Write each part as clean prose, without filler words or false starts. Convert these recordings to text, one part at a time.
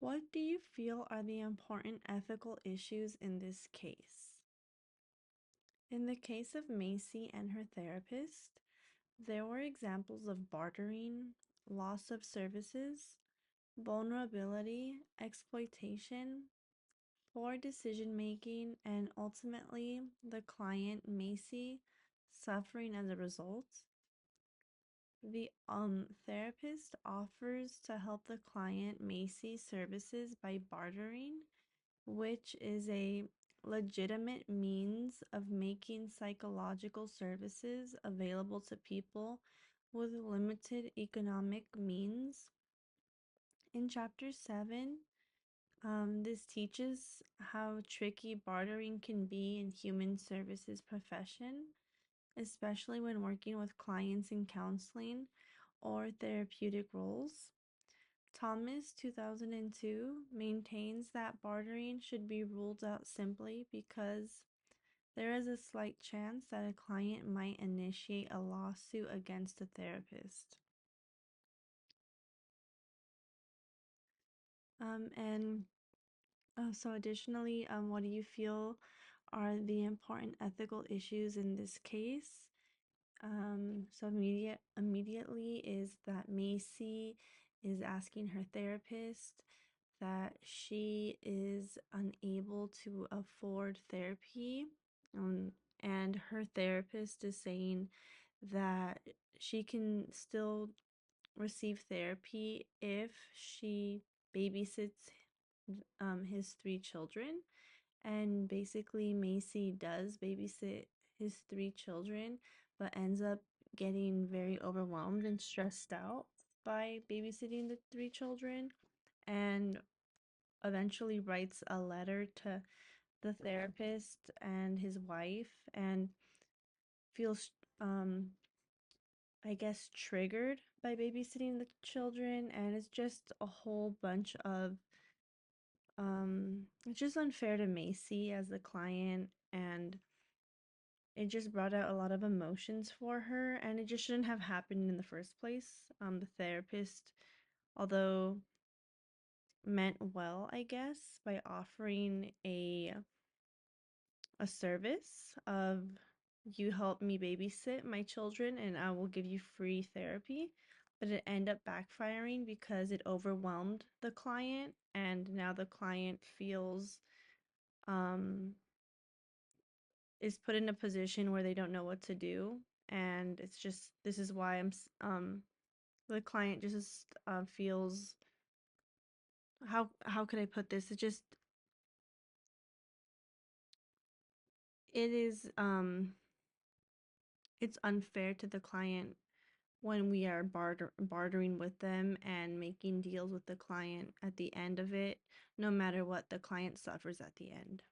What do you feel are the important ethical issues in this case? In the case of Macy and her therapist, there were examples of bartering, loss of services, vulnerability, exploitation, poor decision making, and ultimately the client, Macy, suffering as a result. The therapist offers to help the client, Macy, services by bartering, which is a legitimate means of making psychological services available to people with limited economic means. In Chapter 7, this teaches how tricky bartering can be in human services profession, especially when working with clients in counseling or therapeutic roles. Thomas, 2002, maintains that bartering should be ruled out simply because there is a slight chance that a client might initiate a lawsuit against a therapist. So additionally, what do you feel are the important ethical issues in this case? So immediately is that Macy is asking her therapist that she is unable to afford therapy. Um, and her therapist is saying that she can still receive therapy if she babysits his three children. And basically, Macy does babysit his three children, but ends up getting very overwhelmed and stressed out by babysitting the three children, and eventually writes a letter to the therapist and his wife and feels, I guess, triggered by babysitting the children. And it's just a whole bunch of, it's just unfair to Macy as the client, and it just brought out a lot of emotions for her, and it just shouldn't have happened in the first place. The therapist, although meant well, I guess, by offering a service of, you help me babysit my children and I will give you free therapy, but it ended up backfiring because it overwhelmed the client, and now the client feels um is put in a position where they don't know what to do. And it's just, this is why the client just feels, how could I put this, it is it's unfair to the client when we are bartering with them and making deals with the client at the end of it, no matter what, the client suffers at the end.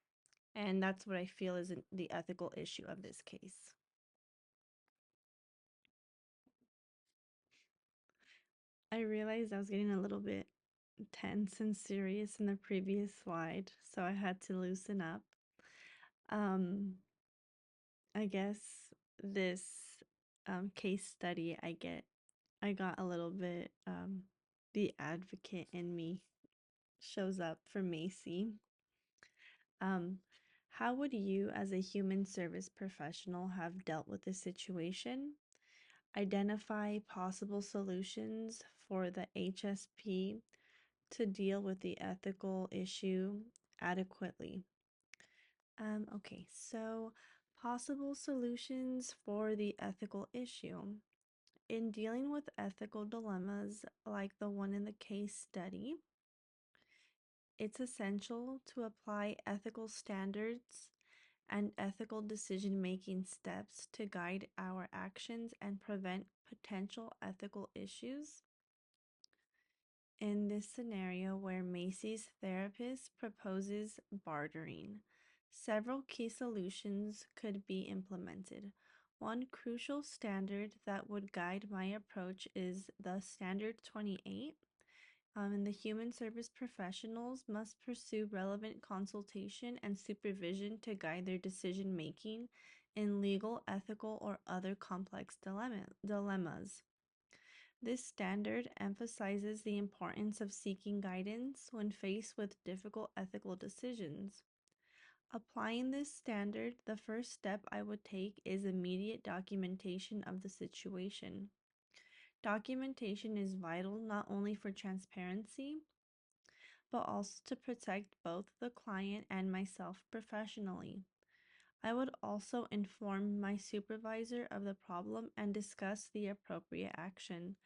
And that's what I feel is the ethical issue of this case. I realized I was getting a little bit tense and serious in the previous slide, so I had to loosen up. Um, I guess this case study, I got a little bit, the advocate in me shows up for Macy. Um, how would you, as a human service professional, have dealt with this situation? Identify possible solutions for the HSP to deal with the ethical issue adequately. Okay, so possible solutions for the ethical issue. In dealing with ethical dilemmas like the one in the case study, it's essential to apply ethical standards and ethical decision-making steps to guide our actions and prevent potential ethical issues. In this scenario where Macy's therapist proposes bartering, several key solutions could be implemented. One crucial standard that would guide my approach is the Standard 28. And the human service professionals must pursue relevant consultation and supervision to guide their decision making in legal, ethical, or other complex dilemmas. This standard emphasizes the importance of seeking guidance when faced with difficult ethical decisions. Applying this standard, the first step I would take is immediate documentation of the situation. Documentation is vital not only for transparency, but also to protect both the client and myself professionally. I would also inform my supervisor of the problem and discuss the appropriate action.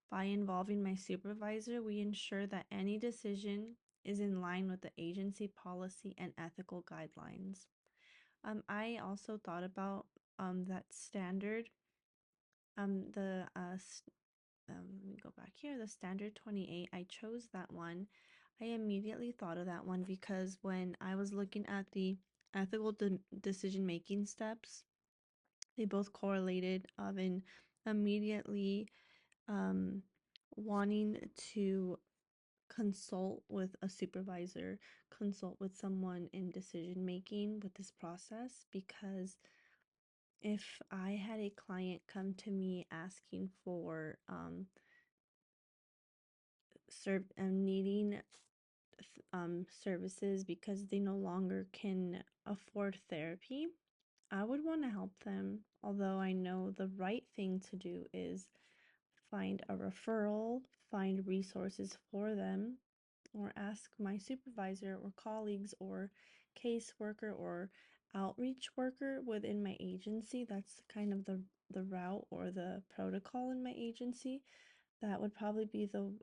By involving my supervisor, we ensure that any decision is in line with the agency policy and ethical guidelines. I also thought about that standard, let me go back here, the standard 28. I chose that one. I immediately thought of that one because when I was looking at the ethical decision making steps, they both correlated of in immediately um, wanting to consult with a supervisor, consult with someone in decision making with this process, because if I had a client come to me asking for needing services because they no longer can afford therapy, I would want to help them. Although I know the right thing to do is find a referral, find resources for them, or ask my supervisor or colleagues or caseworker or outreach worker within my agency. That's kind of the route or the protocol in my agency. That would probably be the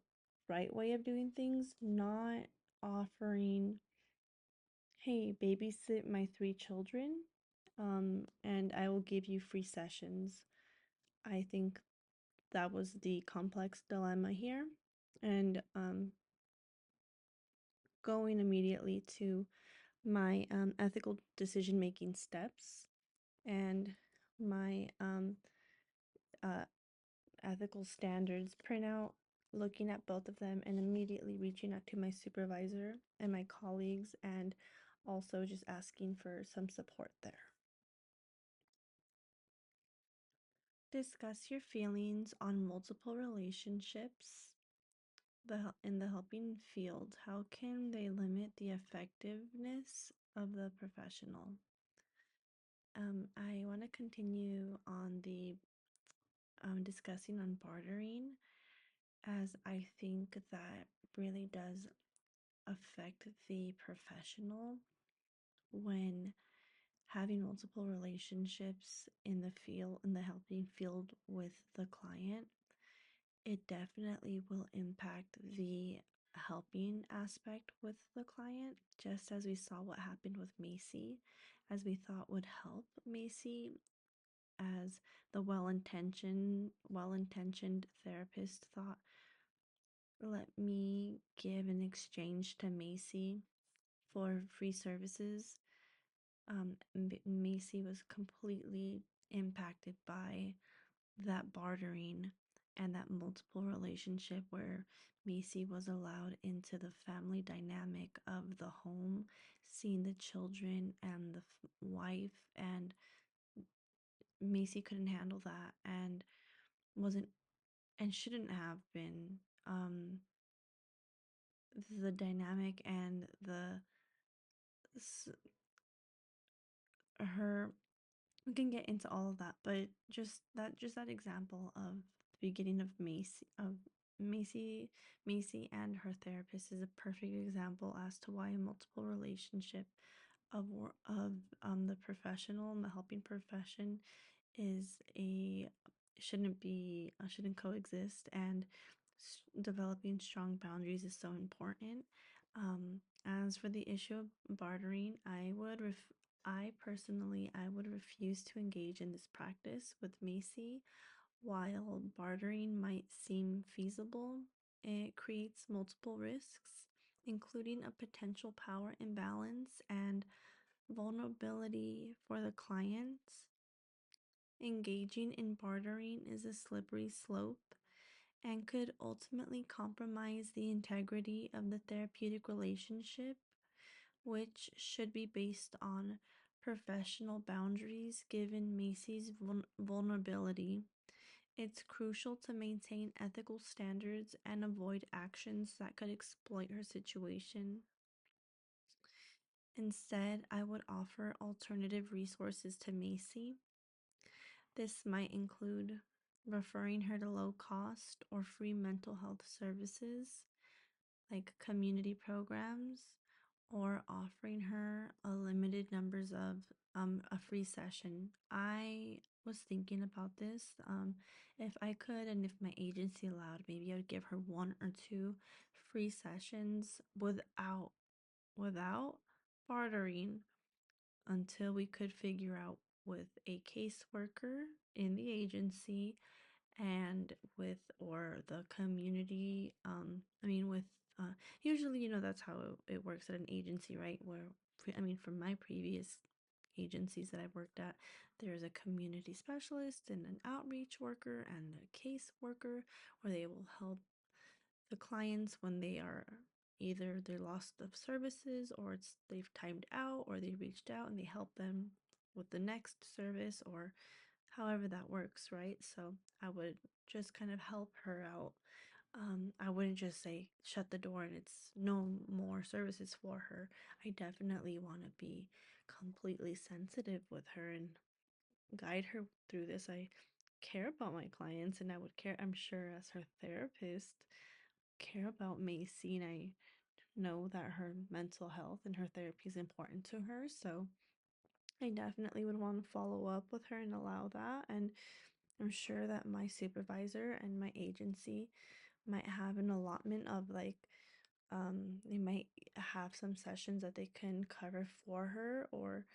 right way of doing things, not offering, hey, babysit my 3 children, and I will give you free sessions. I think that was the complex dilemma here. And going immediately to my ethical decision making steps and my uh, ethical standards printout, looking at both of them and immediately reaching out to my supervisor and my colleagues, and also just asking for some support there. Discuss your feelings on multiple relationships in the helping field. How can they limit the effectiveness of the professional? I want to continue on the discussing on bartering, as I think that really does affect the professional when having multiple relationships in the field, in the helping field with the client. It definitely will impact the helping aspect with the client, just as we saw what happened with Macy, as we thought would help Macy, as the well-intentioned therapist thought, let me give an exchange to Macy for free services. Macy was completely impacted by that bartering and that multiple relationship where Macy was allowed into the family dynamic of the home, seeing the children and the wife, and Macy couldn't handle that and wasn't and shouldn't have been. The dynamic and her, we can get into all of that, but just that example of the beginning of Macy and her therapist is a perfect example as to why a multiple relationship of the professional and the helping profession is a shouldn't coexist, and developing strong boundaries is so important. As for the issue of bartering, I would refuse to engage in this practice with Macy. While bartering might seem feasible, it creates multiple risks, including a potential power imbalance and vulnerability for the clients. Engaging in bartering is a slippery slope and could ultimately compromise the integrity of the therapeutic relationship, which should be based on professional boundaries given Macy's vulnerability. It's crucial to maintain ethical standards and avoid actions that could exploit her situation. Instead, I would offer alternative resources to Macy. This might include referring her to low cost or free mental health services like community programs, or offering her a limited numbers of a free session. I was thinking about this. If I could, and if my agency allowed, maybe I would give her one or two free sessions without bartering until we could figure out with a caseworker in the agency and with or the community with usually that's how it works at an agency, right? Where from my previous agencies that I've worked at, there's a community specialist and an outreach worker and a case worker where they will help the clients when they are either they're lost of services, or they've timed out, or they reached out and they help them with the next service, or however that works, right? So I would just kind of help her out. I wouldn't just say shut the door and it's no more services for her. I definitely want to be completely sensitive with her and guide her through this. I care about my clients, and I would care, I'm sure, as her therapist, care about Macy, and I know that her mental health and her therapy is important to her. So I definitely would want to follow up with her and allow that. And I'm sure that my supervisor and my agency might have an allotment of they might have some sessions that they can cover for her or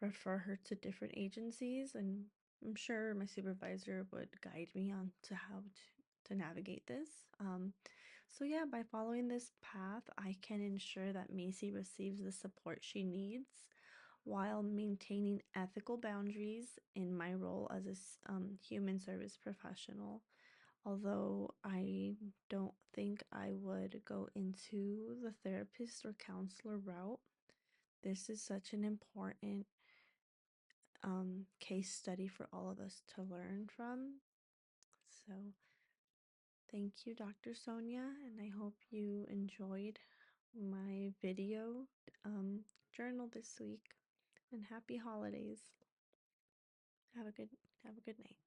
refer her to different agencies. And I'm sure my supervisor would guide me on to how to navigate this. So yeah, by following this path, I can ensure that Macy receives the support she needs while maintaining ethical boundaries in my role as a human service professional. Although I don't think I would go into the therapist or counselor route, this is such an important case study for all of us to learn from. So, thank you, Dr. Sonia, and I hope you enjoyed my video journal this week. And happy holidays. Have a good have a good night.